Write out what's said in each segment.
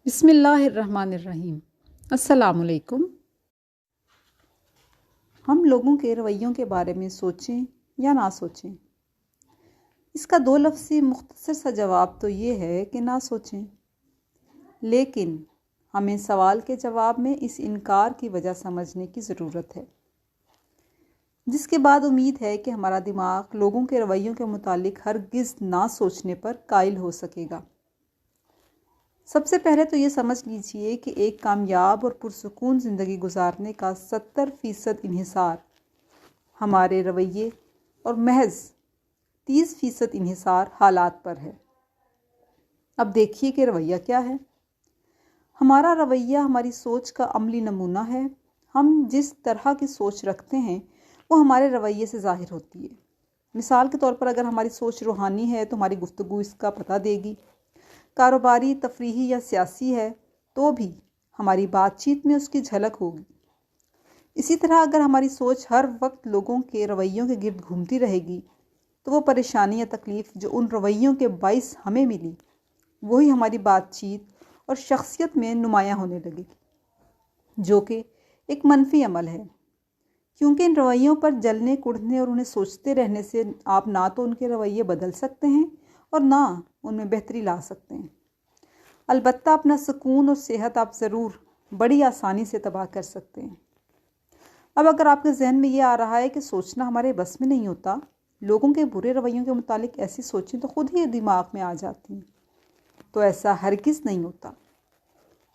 بسم اللہ الرحمن الرحیم۔ السلام علیکم۔ ہم لوگوں کے رویوں کے بارے میں سوچیں یا نہ سوچیں، اس کا دو لفظی مختصر سا جواب تو یہ ہے کہ نہ سوچیں، لیکن ہمیں سوال کے جواب میں اس انکار کی وجہ سمجھنے کی ضرورت ہے، جس کے بعد امید ہے کہ ہمارا دماغ لوگوں کے رویوں کے متعلق ہرگز نہ سوچنے پر قائل ہو سکے گا۔ سب سے پہلے تو یہ سمجھ لیجئے کہ ایک کامیاب اور پرسکون زندگی گزارنے کا 70% انحصار ہمارے رویے اور محض 30% انحصار حالات پر ہے۔ اب دیکھیے کہ رویہ کیا ہے۔ ہمارا رویہ ہماری سوچ کا عملی نمونہ ہے۔ ہم جس طرح کی سوچ رکھتے ہیں وہ ہمارے رویے سے ظاہر ہوتی ہے۔ مثال کے طور پر اگر ہماری سوچ روحانی ہے تو ہماری گفتگو اس کا پتہ دے گی، کاروباری، تفریحی یا سیاسی ہے تو بھی ہماری بات چیت میں اس کی جھلک ہوگی۔ اسی طرح اگر ہماری سوچ ہر وقت لوگوں کے رویوں کے گرد گھومتی رہے گی تو وہ پریشانی یا تکلیف جو ان رویوں کے باعث ہمیں ملی وہی ہماری بات چیت اور شخصیت میں نمایاں ہونے لگے گی، جو کہ ایک منفی عمل ہے، کیونکہ ان رویوں پر جلنے کڑھنے اور انہیں سوچتے رہنے سے آپ نہ تو ان کے رویے بدل سکتے ہیں اور نہ ان میں بہتری لا سکتے ہیں۔ البتہ اپنا سکون اور صحت آپ ضرور بڑی آسانی سے تباہ کر سکتے ہیں۔ اب اگر آپ کے ذہن میں یہ آ رہا ہے کہ سوچنا ہمارے بس میں نہیں ہوتا، لوگوں کے برے رویوں کے متعلق ایسی سوچیں تو خود ہی دماغ میں آ جاتی ہیں، تو ایسا ہرگز نہیں ہوتا۔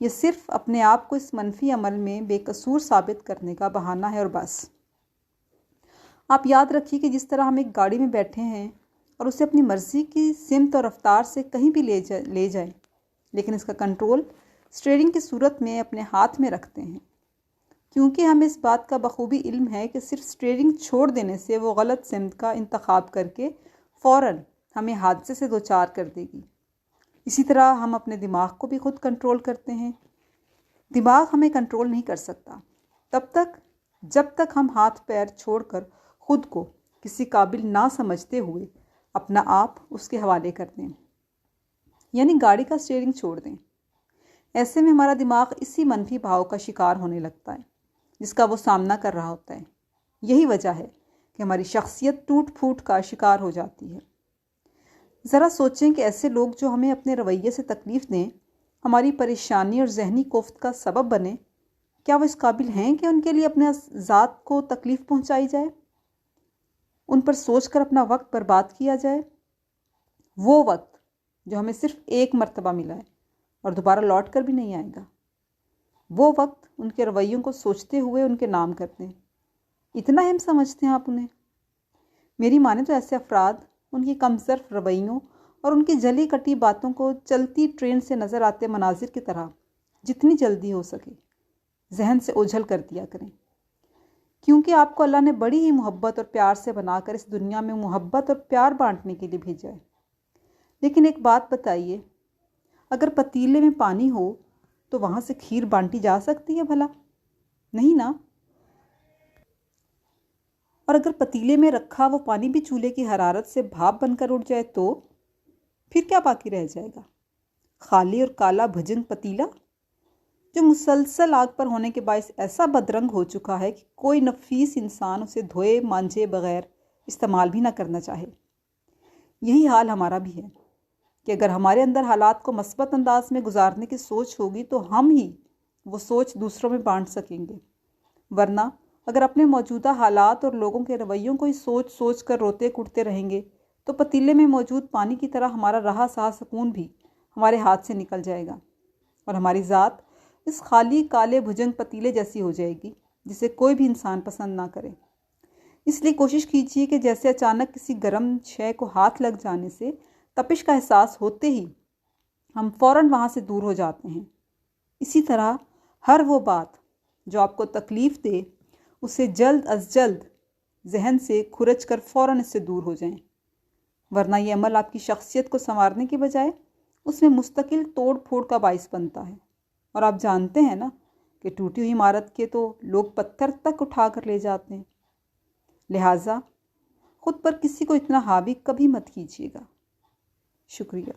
یہ صرف اپنے آپ کو اس منفی عمل میں بے قصور ثابت کرنے کا بہانہ ہے اور بس۔ آپ یاد رکھیے کہ جس طرح ہم ایک گاڑی میں بیٹھے ہیں اور اسے اپنی مرضی کی سمت اور رفتار سے کہیں بھی لے جائیں، لیکن اس کا کنٹرول اسٹیئرنگ کی صورت میں اپنے ہاتھ میں رکھتے ہیں، کیونکہ ہمیں اس بات کا بخوبی علم ہے کہ صرف اسٹیئرنگ چھوڑ دینے سے وہ غلط سمت کا انتخاب کر کے فوراً ہمیں حادثے سے دوچار کر دے گی۔ اسی طرح ہم اپنے دماغ کو بھی خود کنٹرول کرتے ہیں۔ دماغ ہمیں کنٹرول نہیں کر سکتا جب تک ہم ہاتھ پیر چھوڑ کر خود کو کسی قابل نہ سمجھتے ہوئے اپنا آپ اس کے حوالے کر دیں، یعنی گاڑی کا اسٹیئرنگ چھوڑ دیں۔ ایسے میں ہمارا دماغ اسی منفی بھاؤ کا شکار ہونے لگتا ہے جس کا وہ سامنا کر رہا ہوتا ہے۔ یہی وجہ ہے کہ ہماری شخصیت ٹوٹ پھوٹ کا شکار ہو جاتی ہے۔ ذرا سوچیں کہ ایسے لوگ جو ہمیں اپنے رویے سے تکلیف دیں، ہماری پریشانی اور ذہنی کوفت کا سبب بنے، کیا وہ اس قابل ہیں کہ ان کے لیے اپنے ذات کو تکلیف پہنچائی جائے، ان پر سوچ کر اپنا وقت برباد کیا جائے؟ وہ وقت جو ہمیں صرف ایک مرتبہ ملا ہے اور دوبارہ لوٹ کر بھی نہیں آئے گا، وہ وقت ان کے رویوں کو سوچتے ہوئے ان کے نام کرتے ہیں۔ اتنا اہم سمجھتے ہیں آپ انہیں؟ میری مانے تو ایسے افراد ان کی کم ظرف رویوں اور ان کی جلی کٹی باتوں کو چلتی ٹرین سے نظر آتے مناظر کی طرح جتنی جلدی ہو سکے ذہن سے اوجھل کر دیا کریں، کیونکہ آپ کو اللہ نے بڑی ہی محبت اور پیار سے بنا کر اس دنیا میں محبت اور پیار بانٹنے کے لیے بھیجا ہے۔ لیکن ایک بات بتائیے، اگر پتیلے میں پانی ہو تو وہاں سے کھیر بانٹی جا سکتی ہے بھلا؟ نہیں نا۔ اور اگر پتیلے میں رکھا وہ پانی بھی چولہے کی حرارت سے بھاپ بن کر اٹھ جائے تو پھر کیا باقی رہ جائے گا؟ خالی اور کالا بھجنگ پتیلا جو مسلسل آگ پر ہونے کے باعث ایسا بدرنگ ہو چکا ہے کہ کوئی نفیس انسان اسے دھوئے مانجے بغیر استعمال بھی نہ کرنا چاہے۔ یہی حال ہمارا بھی ہے کہ اگر ہمارے اندر حالات کو مثبت انداز میں گزارنے کی سوچ ہوگی تو ہم ہی وہ سوچ دوسروں میں بانٹ سکیں گے، ورنہ اگر اپنے موجودہ حالات اور لوگوں کے رویوں کو ہی سوچ سوچ کر روتے کٹتے رہیں گے تو پتیلے میں موجود پانی کی طرح ہمارا رہا سہا سکون بھی ہمارے ہاتھ سے نکل جائے گا اور ہماری ذات اس خالی کالے بھجنگ پتیلے جیسی ہو جائے گی جسے کوئی بھی انسان پسند نہ کرے۔ اس لیے کوشش کیجیے کہ جیسے اچانک کسی گرم شے کو ہاتھ لگ جانے سے تپش کا احساس ہوتے ہی ہم فوراً وہاں سے دور ہو جاتے ہیں، اسی طرح ہر وہ بات جو آپ کو تکلیف دے اسے جلد از جلد ذہن سے کھرچ کر فوراً اس سے دور ہو جائیں، ورنہ یہ عمل آپ کی شخصیت کو سنوارنے کے بجائے اس میں مستقل توڑ پھوڑ کا باعث بنتا ہے۔ اور آپ جانتے ہیں نا کہ ٹوٹی ہوئی عمارت کے تو لوگ پتھر تک اٹھا کر لے جاتے ہیں۔ لہٰذا خود پر کسی کو اتنا حاوی کبھی مت کیجیے گا۔ شکریہ۔